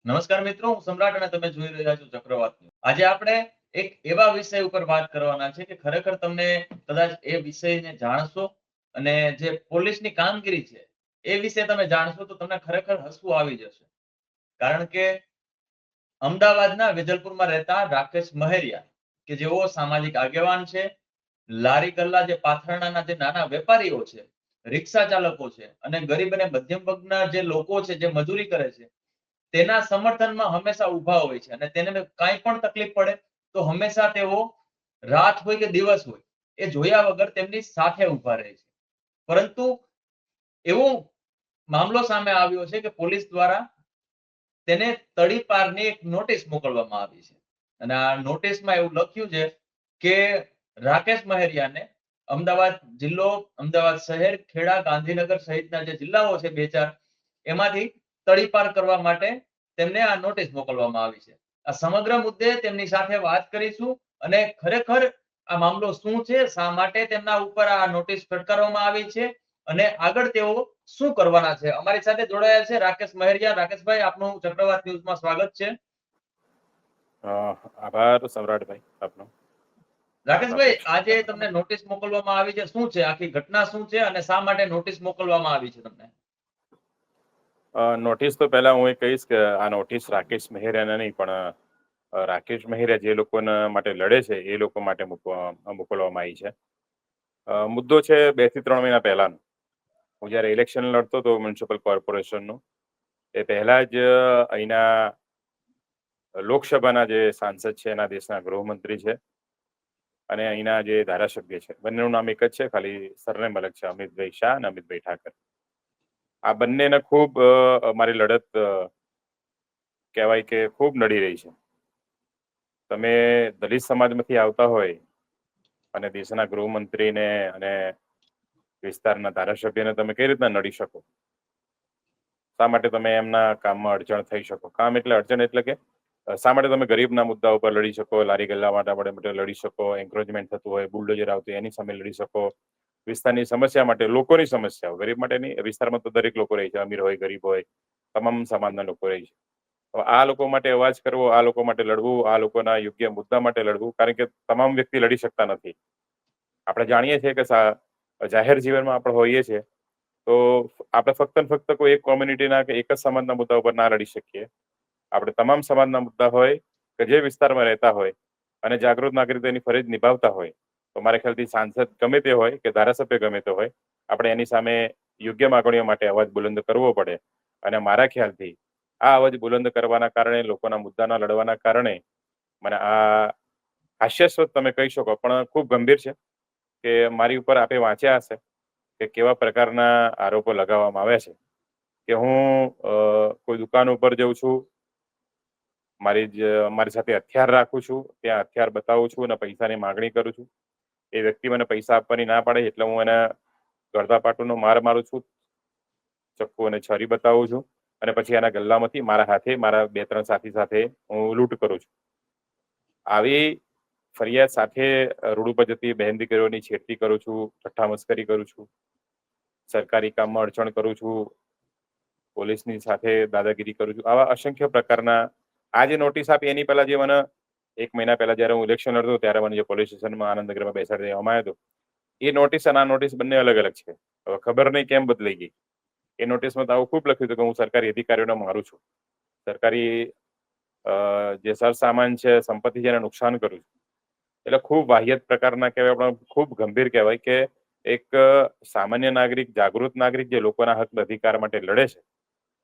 નમસ્કાર મિત્રો, હું સમ્રાટ અને તમે જોઈ રહ્યા છો ચક્રવાત ન્યૂઝ. આજે આપણે એક એવા વિષય ઉપર વાત કરવાના છે કે ખરેખર તમને કદાચ એ વિષયને જાણશો અને જે પોલીસની કામગીરી છે એ વિશે તમે જાણશો તો તમને ખરેખર હસવું આવી જશે. કારણ કે અમદાવાદના વેજલપુરમાં રહેતા રાકેશ મહેરિયા કે જેઓ સામાજિક આગેવાન છે, લારી ગલ્લા જે પાથરણાના જે નાના વેપારીઓ છે, રિક્ષા ચાલકો છે અને ગરીબ અને મધ્યમ વર્ગના જે લોકો છે જે મજૂરી કરે છે તેના સમર્થનમાં હંમેશા ઊભા હોય છે અને તેને કાંઈ પણ તકલીફ પડે તો હંમેશા તેઓ રાત હોય કે દિવસ હોય એ જોયા વગર તેમની સાથે ઊભા રહે છે. પરંતુ એવો મામલો સામે આવ્યો છે કે પોલીસ દ્વારા તેને તડીપારની એક નોટિસ મોકલવામાં આવી છે અને આ નોટિસમાં એવું લખ્યું છે કે રાકેશ મહેરિયાને અમદાવાદ જિલ્લો, અમદાવાદ શહેર, ખેડા, ગાંધીનગર સહિતના જે જિલ્લાઓ છે બે ચાર એમાંથી તડીપાર કરવા માટે તેમને આ નોટિસ મોકલવામાં આવી છે. આ સમગ્ર મુદ્દે તેમની સાથે વાત કરીશું અને ખરેખર આ મામલો શું છે, શા માટે તેમના ઉપર આ નોટિસ ફટકારવામાં આવી છે અને આગળ તેઓ શું કરવાના છે. અમારી સાથે જોડાયા છે રાકેશ મહેરિયા. રાકેશભાઈ, આપનું ચક્રવાત ન્યૂઝમાં સ્વાગત છે. આભાર સમ્રાટભાઈ આપનો. રાકેશભાઈ, આજે તમને નોટિસ મોકલવામાં આવી છે, શું છે આખી ઘટના શું છે અને શા માટે નોટિસ મોકલવામાં આવી છે તમને? નોટિસ તો પહેલા હું એ કહીશ કે આ નોટિસ રાકેશ મહેરિયાને નહીં પણ રાકેશ મહેરિયા જે લોકોના માટે લડે છે એ લોકો માટે મોકલવામાં આવી છે. મુદ્દો છે 2 થી 3 મહિના પહેલાનો. હું જ્યારે ઇલેક્શન લડતો હતો મ્યુનિસિપલ કોર્પોરેશનનું, એ પહેલા જ અહીંના લોકસભાના જે સાંસદ છે એના દેશના ગૃહમંત્રી છે અને અહીંના જે ધારાસભ્ય છે, બંનેનું નામ એક જ છે, ખાલી સરનેમ અલગ છે, અમિતભાઈ શાહ અને અમિતભાઈ ઠાકર. આ બંનેને ખૂબ મારી લડત કહેવાય કે ખૂબ નડી રહી છે. તમે દલિત સમાજમાંથી આવતા હોય અને દેશના ગૃહમંત્રીને અને વિસ્તારના ધારાસભ્યને તમે કઈ રીતના નડી શકો? શા માટે તમે એમના કામમાં અડચણ થઈ શકો? કામ એટલે અડચણ એટલે કે શા માટે તમે ગરીબના મુદ્દા ઉપર લડી શકો, લારી ગલ્લા માટે લડી શકો, એન્ક્રોચમેન્ટ થતું હોય, બુલડોઝર આવતું એની સામે લડી શકો, વિસ્તારની સમસ્યા માટે, લોકોની સમસ્યાઓ, ગરીબ માટે નહીં, વિસ્તારમાં તો દરેક લોકો રહે છે, અમીર હોય, ગરીબ હોય, તમામ સમાજના લોકો રહે છે. આ લોકો માટે અવાજ કરવો, આ લોકો માટે લડવું, આ લોકોના યોગ્ય મુદ્દા માટે લડવું, કારણ કે તમામ વ્યક્તિ લડી શકતા નથી. આપણે જાણીએ છીએ કે જાહેર જીવનમાં આપણે હોઈએ છીએ તો આપણે ફક્ત ને ફક્ત કોઈ એક કોમ્યુનિટીના કે એક જ સમાજના મુદ્દા ઉપર ના લડી શકીએ. આપણે તમામ સમાજના મુદ્દા હોય કે જે વિસ્તારમાં રહેતા હોય અને જાગૃત નાગરિક એની ફરજ નિભાવતા હોય તો મારા ખ્યાલથી સાંસદ ગમે તે હોય કે ધારાસભ્ય ગમે તે હોય, આપણે એની સામે યોગ્ય માગણીઓ માટે અવાજ બુલંદ કરવો પડે. અને મારા ખ્યાલથી આ અવાજ બુલંદ કરવાના કારણે, લોકોના મુદ્દાના લડવાના કારણે મને આ હાસ્યાસ્પદ તમે કહી શકો પણ ખૂબ ગંભીર છે કે મારી ઉપર આપે વાંચ્યા હશે કે કેવા પ્રકારના આરોપો લગાવવામાં આવ્યા છે કે હું કોઈ દુકાન ઉપર જઉં છું, મારી સાથે હથિયાર રાખું છું, ત્યાં હથિયાર બતાવું છું અને પૈસાની માગણી કરું છું. એ વ્યક્તિ મને પૈસા આપવાની ના પાડે એટલે હું એને ગળદાપાટુનો માર મારું છું, ચક્કુ અને છરી બતાવું છું અને પછી એના ગલ્લામાંથી મારા હાથે, મારા 2-3 સાથી સાથે હું લૂંટ કરું છું. આવી ફરિયાદ સાથે રોડ ઉપર જતી બહેન દીકરીઓની છેડતી કરું છું, ઠઠ્ઠા મસ્કરી કરું છું, સરકારી કામમાં અડચણ કરું છું, પોલીસની સાથે દાદાગીરી કરું છું. આવા અસંખ્ય પ્રકારના આ જે નોટિસ આપી એની પહેલા જે મને 1 મહિના પહેલા જ્યારે હું ઇલેક્શન લડતો ત્યારે મને જે પોલીસ સ્ટેશનમાં આનંદનગરમાં બેસાડી દેવામાં આવ્યો હતો, એ નોટિસ અને આ નોટિસ બંને અલગ અલગ છે. હવે ખબર નહીં કેમ બદલાઈ ગઈ. એ નોટિસમાં તો આવું ખૂબ લખ્યું હતું કે હું સરકારી અધિકારીઓને મારું છું, સરકારી જે સરસામાન છે, સંપત્તિ છે એને નુકસાન કરું છું. એટલે ખૂબ વાહિયાત પ્રકારના કહેવાય, પણ ખૂબ ગંભીર કહેવાય કે એક સામાન્ય નાગરિક, જાગૃત નાગરિક જે લોકોના હક અધિકાર માટે લડે છે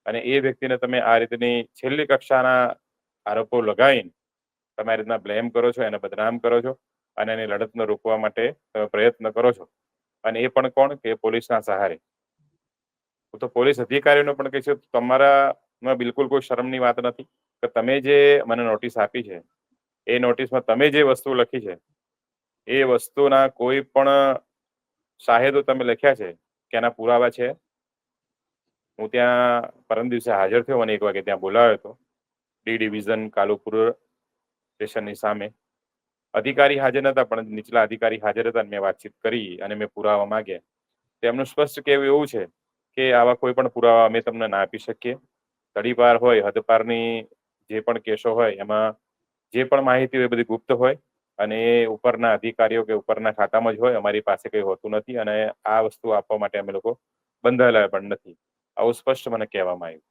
અને એ વ્યક્તિને તમે આ રીતની છેલ્લી કક્ષાના આરોપો લગાવીને તમે આ રીતના બ્લેમ કરો છો, એને બદનામ કરો છો અને એની લડતને રોકવા માટે તમે પ્રયત્ન કરો છો. અને એ પણ કોણ કે પોલીસના સહારે. હું તો પોલીસ અધિકારીઓને પણ કહીશું, તમારામાં બિલકુલ કોઈ શરમની વાત નથી કે તમે જે મને નોટિસ આપી છે એ નોટિસમાં તમે જે વસ્તુ લખી છે એ વસ્તુના કોઈ પણ શાહેદો તમે લખ્યા છે કે એના પુરાવા છે? હું ત્યાં પરમ દિવસે હાજર થયો અને 1 વાગે ત્યાં બોલાવ્યો હતો ડી ડિવિઝન કાલુપુર સ્ટેશનની સામે. અધિકારી હાજર નતા પણ નીચલા અધિકારી હાજર હતા. મેં વાતચીત કરી અને મેં પુરાવા માંગ્યા. તેમનું સ્પષ્ટ કહેવું એવું છે કે આવા કોઈ પણ પુરાવા અમે તમને ના આપી શકીએ. તડીપાર હોય, હદપારની જે પણ કેસો હોય એમાં જે પણ માહિતી હોય એ બધી ગુપ્ત હોય અને એ ઉપરના અધિકારીઓ કે ઉપરના ખાતામાં જ હોય, અમારી પાસે કંઈ હોતું નથી અને આ વસ્તુ આપવા માટે અમે લોકો બંધાયેલા પણ નથી. આવું સ્પષ્ટ મને કહેવામાં આવ્યું.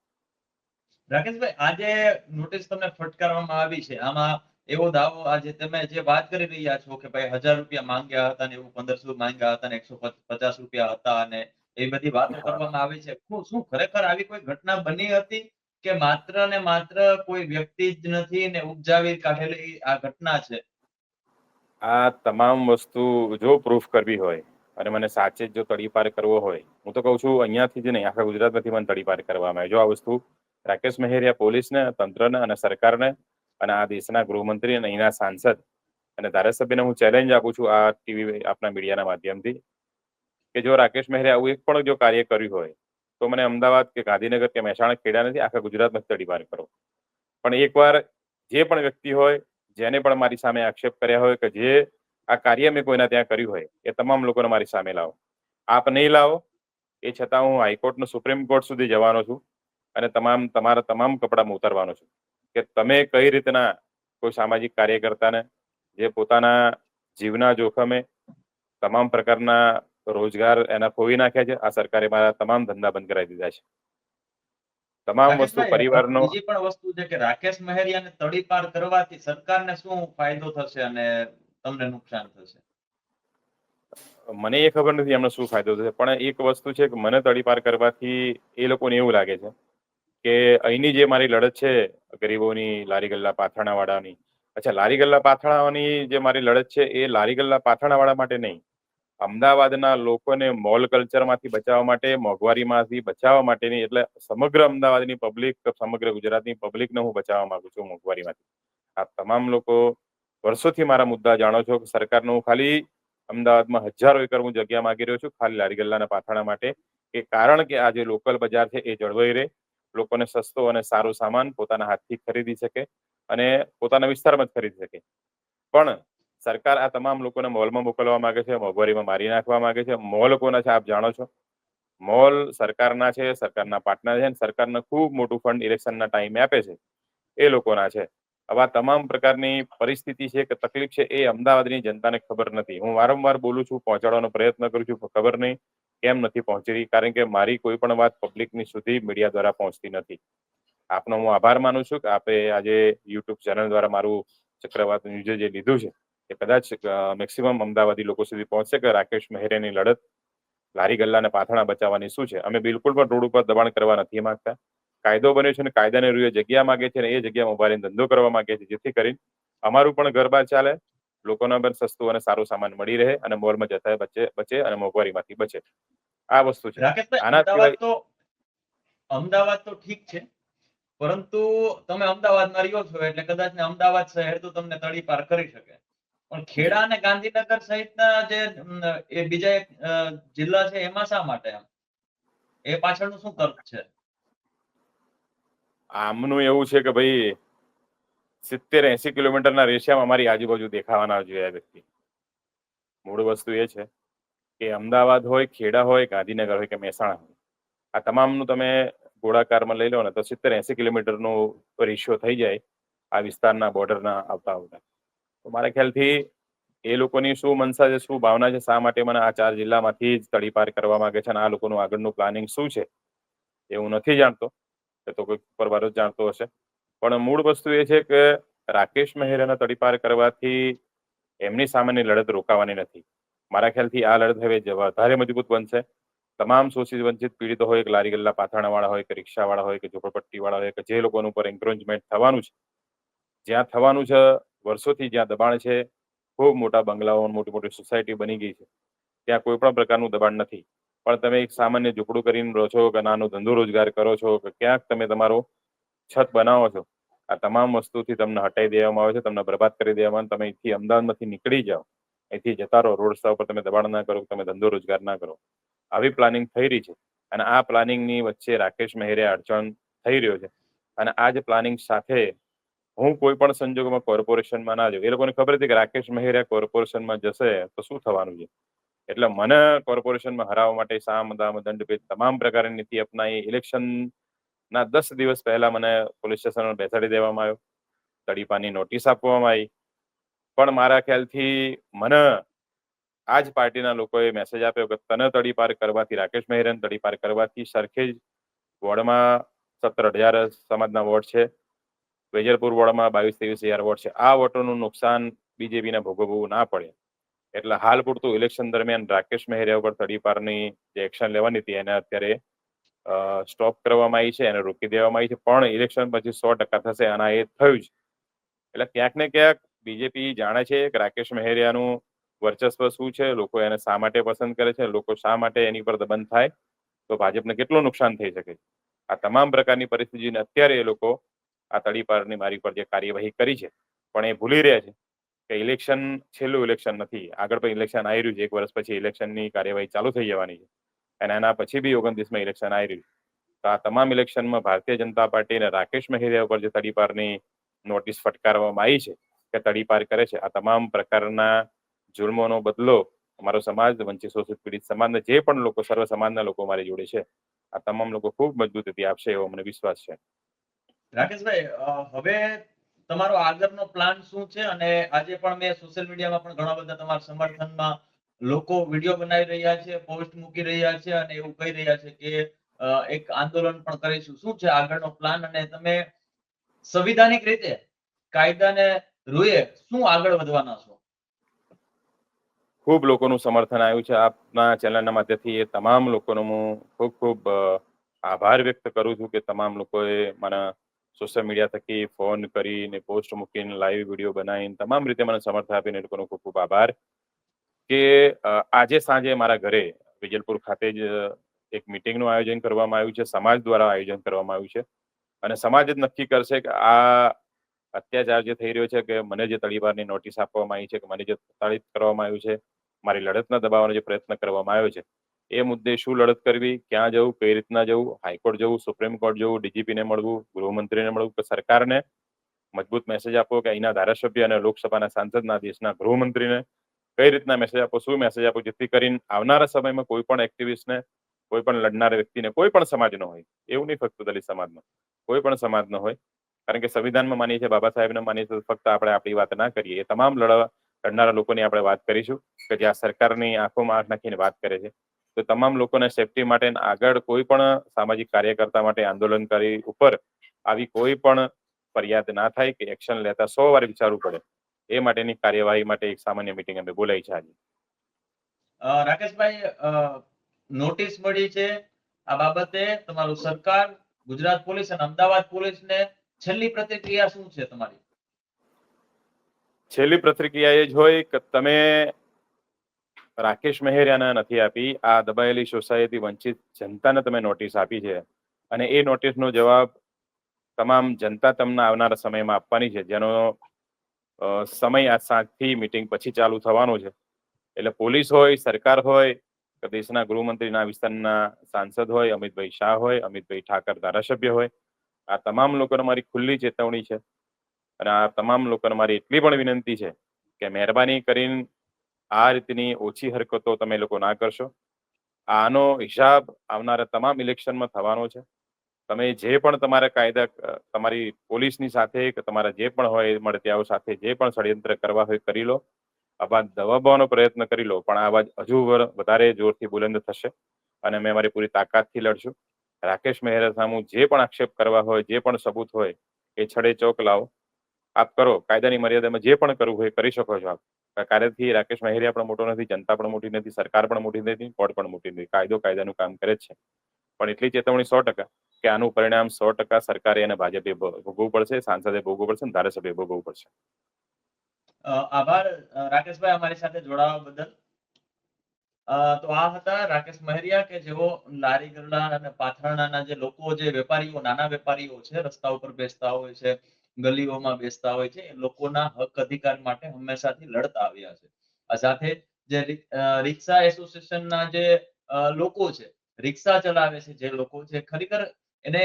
રાકેશભાઈ, આજે નોટિસ તમને ફટકારવામાં આવી છે, આમાં એવો દાવો આજે તમે જે વાત કરી રહ્યા છો કે ભાઈ 1000 રૂપિયા માંગ્યા હતા ને એવું 1500 માંગ્યા હતા ને 150 રૂપિયા હતા અને એ બધી વાતો કરવામાં આવી છે. શું ખરેખર આવી કોઈ ઘટના બની હતી કે માત્ર ને માત્ર કોઈ વ્યક્તિ જ નથી ને ઉપજાવી કાઢેલી આ ઘટના છે? આ તમામ વસ્તુ જો પ્રૂફ કરવી હોય અને મને સાચે જ જો તડીપાર કરવો હોય, હું તો કહું છું અહીંયાથી જ નહીં, આખા ગુજરાતમાંથી મને તડીપાર કરવામાં આવે. જો આ વસ્તુ રાકેશ મહેરિયા પોલીસને, તંત્રને અને સરકારને અને આ દેશના ગૃહમંત્રી અને અહીંના સાંસદ અને ધારાસભ્યને હું ચેલેન્જ આપું છું આ ટીવી આપના મીડિયાના માધ્યમથી કે જો રાકેશ મહેરે આવું એક પણ જો કાર્ય કર્યું હોય તો મને અમદાવાદ કે ગાંધીનગર કે મહેસાણા ખેડા નથી, આખા ગુજરાતમાં તડીપાર કરો. પણ એકવાર જે પણ વ્યક્તિ હોય, જેને પણ મારી સામે આક્ષેપ કર્યા હોય કે જે આ કાર્ય મેં કોઈના ત્યાં કર્યું હોય, એ તમામ લોકોને મારી સામે લાવો. આપ નહીં લાવો એ છતાં હું હાઈકોર્ટનો સુપ્રીમ કોર્ટ સુધી જવાનો છું અને તમારા તમામ કપડામાં ઉતારવાનો છું કે તમે કઈ રીતના કોઈ સામાજિક કાર્યકર્તાને જે પોતાના જીવના જોખમે તમામ પ્રકારના રોજગાર એના ખોવી નાખ્યા છે, આ સરકારે મારા તમામ ધંધા બંધ કરાવી દીધા છે. તમામ વસ્તુ રાકેશભાઈ, પરિવારનો બીજી પણ વસ્તુ છે કે રાકેશ મહેરિયાને તડીપાર કરવાથી સરકારને શું ફાયદો થશે અને તમને નુકસાન થશે? મને એ ખબર નથી એમને શું ફાયદો થશે, પણ એક વસ્તુ છે કે મને તડીપાર કરવાથી એ લોકોને એવું લાગે છે કે અહીંની જે મારી લડત છે ગરીબોની, લારી ગલ્લા પાથરણાવાળાની, અચ્છા લારી ગલ્લા પાથરણાની જે મારી લડત છે એ લારી ગલ્લા પાથરણાવાળા માટે નહીં, અમદાવાદના લોકોને મોલ કલ્ચરમાંથી બચાવવા માટે, મોંઘવારીમાંથી બચાવવા માટેની, એટલે સમગ્ર અમદાવાદની પબ્લિક, સમગ્ર ગુજરાતની પબ્લિકને હું બચાવવા માંગુ છું મોંઘવારીમાંથી. આ તમામ લોકો વર્ષોથી મારા મુદ્દા જાણો છો કે સરકારનું ખાલી અમદાવાદમાં 1000 એકર હું જગ્યા માંગી રહ્યો છું ખાલી લારી ગલ્લાના પાથરણા માટે, કે કારણ કે આ જે લોકલ બજાર છે એ જળવાઈ રહે, લોકોને સસ્તો અને સારો સામાન પોતાના હાથથી ખરીદી શકે અને પોતાના વિસ્તારમાં જ ખરીદી શકે. પણ સરકાર આ તમામ લોકોને મોલમાં મોકલવા માંગે છે, મોંઘવારીમાં મારી નાખવા માંગે છે. મોલ કોના છે આપ જાણો છો? મોલ સરકારના છે, સરકારના પાર્ટનર છે, સરકારને ખૂબ મોટું ફંડ ઇલેક્શનના ટાઈમે આપે છે, એ લોકોના છે. આવા તમામ પ્રકારની પરિસ્થિતિ છે કે તકલીફ છે એ અમદાવાદની જનતાને ખબર નથી. હું વારંવાર બોલું છું, પહોંચાડવાનો પ્રયત્ન કરું છું, ખબર નહીં કેમ નથી પહોંચી રહી, કારણ કે મારી કોઈ પણ વાત પબ્લિકની સુધી મીડિયા દ્વારા પહોંચતી નથી. આપનો હું આભાર માનું છું કે આપે આજે યુટ્યુબ ચેનલ દ્વારા મારું ચક્રવાત ન્યૂઝે જે લીધું છે એ કદાચ મેક્સિમમ અમદાવાદી લોકો સુધી પહોંચશે કે રાકેશ મહેરેની લડત લારી ગલ્લા અને પાથરણા બચાવવાની શું છે. અમે બિલકુલ પણ રોડ ઉપર દબાણ કરવા નથી માંગતા. કાયદો બન્યો છે અને કાયદાને રૂએ જગ્યા માંગે છે અને એ જગ્યામાં ઉભા રહીને ધંધો કરવા માંગે છે, જેથી કરીને અમારું પણ ઘર બાર ચાલે, લોકોને પણ સસ્તું અને સારું સામાન મળી રહે અને મોલમાં જતા બચે અને મોંઘવારીમાંથી બચે. આ વસ્તુ છે. રાકેશભાઈ, આના સિવાય અમદાવાદ તો ઠીક છે, પરંતુ તમે અમદાવાદમાં રહ્યો છો એટલે કદાચ ને અમદાવાદ શહેર તો તમને તડીપાર કરી શકે, પણ ખેડા અને ગાંધીનગર સહિતના જે એ બીજા એક જિલ્લા છે એમાં શા માટે એમ? એ પાછળનું શું તર્ક છે? આમનું એવું છે કે ભાઈ 70-80 કિલોમીટરના રેશિયામાં અમારી આજુબાજુ દેખાવાના જોઈએ આ વ્યક્તિ. મૂળ વસ્તુ એ છે કે અમદાવાદ હોય, ખેડા હોય, ગાંધીનગર હોય કે મહેસાણા હોય, આ તમામનું તમે ગોળાકારમાં લઈ લો ને તો 70-80 કિલોમીટરનો રેશિયો થઈ જાય આ વિસ્તારના બોર્ડરના આવતા. તો મારા ખ્યાલથી એ લોકોની શું મનસા છે, શું ભાવના છે, શા માટે મને આ 4 જિલ્લામાંથી જ તડીપાર કરવા માંગે છે અને આ લોકોનું આગળનું પ્લાનિંગ શું છે એ હું નથી જાણતો, એ તો કોઈ પરવાર જ જાણતો હશે. પણ મૂળ વસ્તુ એ છે કે રાકેશ મહેરાના તડીપાર કરવાથી એમની સામેની લડત રોકાવાની નથી. મારા ખ્યાલથી આ લડત હવે વધારે મજબૂત બનશે. તમામ શોષિત વંચિત પીડિતો હોય કે લારી ગલ્લા પાથરણાવાળા હોય કે રિક્ષાવાળા હોય કે ઝોપડપટ્ટીવાળા હોય કે જે લોકોનું ઉપર એન્ક્રોચમેન્ટ થવાનું છે, જ્યાં થવાનું છે, વર્ષોથી જ્યાં દબાણ છે, ખૂબ મોટા બંગલાઓ, મોટી મોટી સોસાયટી બની ગઈ છે, ત્યાં કોઈ પણ પ્રકારનું દબાણ નથી. પણ તમે એક સામાન્ય ઝૂંપડું કરીને રહો છો કે નાનો ધંધો રોજગાર કરો છો કે ક્યાંક તમે તમારો છત બનાવો છો, આ તમામ વસ્તુથી તમને હટાવી દેવામાં આવે છે, તમને બરબાદ કરી દેવામાં આવે. તમે અહીંથી અમદાવાદમાંથી નીકળી જાઓ, અહીંથી જતા રહો, રોડ રસ્તા ઉપર તમે દબાણ ના કરો, તમે ધંધો રોજગાર ના કરો, આવી પ્લાનિંગ થઈ રહી છે. અને આ પ્લાનિંગની વચ્ચે રાકેશ મહેરે અડચણ થઈ રહ્યો છે અને આ જ પ્લાનિંગ સાથે હું કોઈ પણ સંજોગોમાં કોર્પોરેશનમાં ના જાઉં. એ લોકોને ખબર હતી કે રાકેશ મહેરા કોર્પોરેશનમાં જશે તો શું થવાનું છે, એટલે મને કોર્પોરેશનમાં હરાવવા માટે સામ દામ દંડ ભેદ તમામ પ્રકારની નીતિ અપનાવી, ઇલેક્શન ના 10 દિવસ પહેલા મને પોલીસ સ્ટેશનમાં બેસાડી દેવામાં આવ્યો, તડીપારની નોટિસ આપવામાં આવી. પણ મારા ખ્યાલથી મને આ જ પાર્ટીના લોકોએ મેસેજ આપ્યો કે તને તડીપાર કરવાથી, રાકેશ મહેરાને તડીપાર કરવાથી સરખેજ વોર્ડમાં 17,000 સમાજના વોર્ડ છે, વેજલપુર વોર્ડમાં 22-23,000 વોર્ડ છે. આ વોટોનું નુકસાન બીજેપીને ભોગવવું ના પડે એટલે હાલ પૂરતું ઇલેક્શન દરમિયાન રાકેશ મહેરિયા ઉપર તડીપારની જે એક્શન લેવાની હતી એને અત્યારે સ્ટોપ કરવામાં આવી છે, એને રોકી દેવામાં આવી છે. પણ ઇલેક્શન પછી 100% થશે અને એ થયું જ. એટલે ક્યાંક ને ક્યાંક બીજેપી જાણે છે કે રાકેશ મહેરિયાનું વર્ચસ્વ શું છે, લોકો એને શા માટે પસંદ કરે છે, લોકો શા માટે એની પર દબન થાય તો ભાજપને કેટલું નુકસાન થઈ શકે. આ તમામ પ્રકારની પરિસ્થિતિને અત્યારે એ લોકો આ તડીપારની મારી પર જે કાર્યવાહી કરી છે, પણ એ ભૂલી રહ્યા છે કે ઇલેક્શન છેલ્લું ઇલેક્શન નથી, આગળ પણ ઇલેક્શન આવી રહ્યું છે. 1 વર્ષ પછી ઇલેક્શનની કાર્યવાહી ચાલુ થઈ જવાની છે અને એના પછી બી 29માં ઇલેક્શન આવી રહ્યું છે. તો આ તમામ ઇલેક્શનમાં ભારતીય જનતા પાર્ટી અને રાકેશ મહેરિયા ઉપર જે તડીપારની નોટિસ ફટકારવામાં આવી છે કે તડીપાર કરે છે, આ તમામ પ્રકારના જુલ્મોનો બદલો અમારો સમાજ, વંચિત શોષિત પીડિત સમાજને જે પણ લોકો, સર્વ સમાજના લોકો મારી જોડે છે, આ તમામ લોકો ખૂબ મજબૂતીથી આપશે એવો મને વિશ્વાસ છે. રાકેશભાઈ, હવે તમારો આગળનો પ્લાન શું છે? અને આજે પણ મેં સોશિયલ મીડિયામાં પણ ઘણા બધા તમારા સમર્થનમાં લોકો વિડીયો બનાવી રહ્યા છે, પોસ્ટ મૂકી રહ્યા છે અને એવું કહી રહ્યા છે કે એક આંદોલન પણ કરીશું. શું છે આગળનો પ્લાન? અને તમે સંવિધાનિક રીતે કાયદાને રૂએ શું આગળ વધવાના છો? ખૂબ લોકોનું સમર્થન આવ્યું છે આપના ચેનલના માધ્યમથી. એ તમામ લોકોનો હું ખૂબ ખૂબ આભાર વ્યક્ત કરું છું કે તમામ લોકોએ મને સોશિયલ મીડિયા થકી ફોન કરીને, પોસ્ટ મૂકીને, લાઈવ વિડીયો બનાવીને, તમામ રીતે મને સમર્થન આપીને એ લોકોનો ખૂબ ખૂબ આભાર. કે આજે સાંજે મારા ઘરે વિજલપુર ખાતે જ એક મિટિંગનું આયોજન કરવામાં આવ્યું છે, સમાજ દ્વારા આયોજન કરવામાં આવ્યું છે અને સમાજ જ નક્કી કરશે કે આ અત્યાચાર જે થઈ રહ્યો છે, કે મને જે તડીપારની નોટિસ આપવામાં આવી છે, કે મને જે પ્રતાડિત કરવામાં આવ્યું છે, મારી લડતના દબાવવાનો જે પ્રયત્ન કરવામાં આવ્યો છે, એ મુદ્દે શું લડત કરવી, ક્યાં જવું, કઈ રીતના જવું, હાઈકોર્ટ જવું, સુપ્રીમ કોર્ટ જવું, ડીજીપીને મળવું, ગૃહમંત્રીને મળવું, કે સરકારને મજબૂત મેસેજ આપો કે અહીંના ધારાસભ્ય અને લોકસભાના સાંસદના, દેશના ગૃહમંત્રીને કઈ રીતના મેસેજ આપો, શું મેસેજ આપો, જેથી કરીને આવનારા સમયમાં કોઈ પણ એક્ટિવિસ્ટને, કોઈ પણ લડનાર વ્યક્તિને, કોઈ પણ સમાજનો હોય, એવું નહીં ફક્ત દલિત સમાજનો, કોઈ પણ સમાજનો હોય, કારણ કે સંવિધાનમાં માનીએ છીએ, બાબા સાહેબને માનીએ છીએ, ફક્ત આપણે આપણી વાત ના કરીએ. એ તમામ લડનારા લોકોની આપણે વાત કરીશું કે જે આ સરકારની આંખોમાં આંખ નાખીને વાત કરે છે. તો તમામ લોકોને સેફટી માટે આગળ કોઈ પણ સામાજિક કાર્યકર્તા માટે, આંદોલનકારી ઉપર આવી કોઈ પણ ફરિયાદ ના થાય કે એક્શન લેતા 100 વાર વિચારવું પડે, એ માટેની કાર્યવાહી માટે એક સામાન્ય મિટિંગ અમે બોલાવી છે આજે. રાકેશભાઈ, નોટિસ મળી છે આ બાબતે, તમારું સરકાર, ગુજરાત પોલીસ અને અમદાવાદ પોલીસને છેલ્લી પ્રતિક્રિયા શું છે તમારી? છેલ્લી પ્રતિક્રિયા એ જ હોય કે તમે રાકેશ મહેરિયાને નથી આપી, આ દબાયેલી સોસાયટી વંચિત જનતાને તમે નોટિસ આપી છે અને એ નોટિસનો જવાબ તમામ જનતા તમને આવનારા સમયમાં આપવાની છે, જેનો સમય આજ સાંજથી મિટિંગ પછી ચાલુ થવાનો છે. એટલે પોલીસ હોય, સરકાર હોય, કે દેશના ગૃહમંત્રીના વિસ્તારના સાંસદ હોય, અમિતભાઈ શાહ હોય, અમિતભાઈ ઠાકર ધારાસભ્ય હોય, આ તમામ લોકોને મારી ખુલ્લી ચેતવણી છે અને આ તમામ લોકોને મારી એટલી પણ વિનંતી છે કે મહેરબાની કરીને આ રીતની ઓછી હરકતો તમે લોકો ના કરશો. આનો હિસાબ આવનારા તમામ ઇલેક્શનમાં થવાનો છે. તમે જે પણ તમારા કાયદા, તમારી પોલીસની સાથે કે તમારા જે પણ હોય મળતિયાઓ સાથે જે પણ ષડયંત્ર કરવા હોય કરી લો, અવાજ દબાવવાનો પ્રયત્ન કરી લો, પણ આ અવાજ હજુ વધારે જોરથી બુલંદ થશે અને અમે અમારી પૂરી તાકાતથી લડશું. રાકેશ મહેરા સામુ જે પણ આક્ષેપ કરવા હોય, જે પણ સબૂત હોય, એ છડે ચોક લાવો, આપ કરો. કાયદાની મર્યાદામાં જે પણ કરવું હોય કરી શકો છો આપ. કાર્યથી રાકેશ મહેરિયા પણ મોટો નથી, જનતા પણ મોટી નથી, સરકાર પણ મોટી નથી, કોર્ટ પણ મોટી નથી. કાયદો કાયદાનું કામ કરે જ છે. પણ એટલી ચેતવણી 100% કે આનું પરિણામ 100% સરકારે અને ભાજપે ભોગવવું પડશે, સાંસદે ભોગવવું પડશે, ધારાસભ્ય ભોગવવું પડશે. આભાર રાકેશભાઈ, અમારી સાથે જોડાવા બદલ. તો આ હતા રાકેશ મહેરિયા, કે જેઓ લારી ગલ્લા અને પાથરણાના જે લોકો, જે વેપારીઓ, નાના વેપારીઓ છે, રસ્તા ઉપર બેસતા હોય છે, ગલીઓમાં બેસતા હોય છે, એ લોકોના હક અધિકાર માટે હંમેશાથી લડતા આવ્યા છે. આ સાથે જે રિક્ષા એસોસિએશનના જે લોકો છે, રિક્ષા ચલાવે છે જે લોકો છે, ખરેખર એને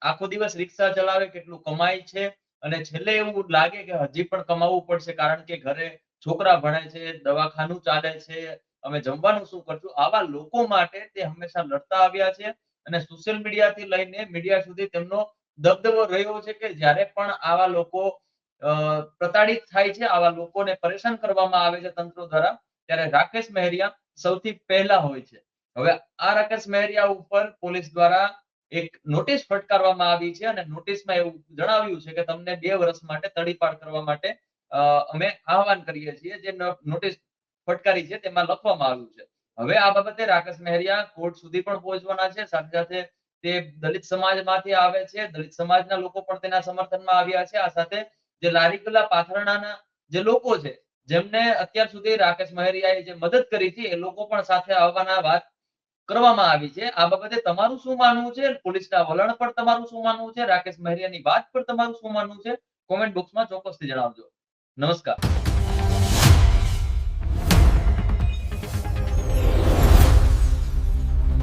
આખો દિવસ રિક્ષા ચલાવે, કેટલું કમાય છે અને છેલ્લે એવું લાગે કે હજી પણ કમાવવું પડશે, કારણ કે ઘરે છોકરા ભણે છે, દવાખાનું ચાલે છે, અમે જમવાનું શું કરશું? આવા લોકો માટે તે હંમેશા લડતા આવ્યા છે અને સોશિયલ મીડિયાથી લઈને મીડિયા સુધી તેમનો દબદબો રહ્યો છે કે જ્યારે પણ આવા લોકો પ્રતાડિત થાય છે, આવા લોકોને પરેશાન કરવામાં આવે છે તંત્ર દ્વારા, ત્યારે રાકેશ મહેરિયા સૌથી પહેલા હોય છે. હવે આ રાકેશ મહેરિયા ઉપર પોલીસ દ્વારા એક નોટિસ ફટકારવામાં આવી છે અને નોટિસમાં એવું જણાવ્યું છે કે તમને 2 વર્ષ માટે તડીપાર કરવા માટે અમે આહવાન કરીએ છીએ. જે નોટિસ ફટકારી છે તેમાં લખવામાં આવ્યું છે. હવે આ બાબતે રાકેશ મહેરિયા કોર્ટ સુધી પણ પહોંચવાના છે. સાથે સાથે તે દલિત સમાજમાંથી આવે છે. દલિત સમાજના લોકો પણ તેના સમર્થનમાં આવ્યા છે. આ સાથે જે લારી ગલ્લા પાથરણાના જે લોકો છે, જેમને અત્યાર સુધી રાકેશ મહેરિયાએ જે મદદ કરી હતી, એ લોકો પણ સાથે આવવાના વાત કરવામાં આવી છે. આ બાબતે તમારું શું માનવું છે? પોલીસના વલણ પર તમારું શું માનવું છે? રાકેશ મહેરિયાની વાત પર તમારું શું માનવું છે? કોમેન્ટ બોક્સમાં ચોક્કસથી જણાવજો. નમસ્કાર.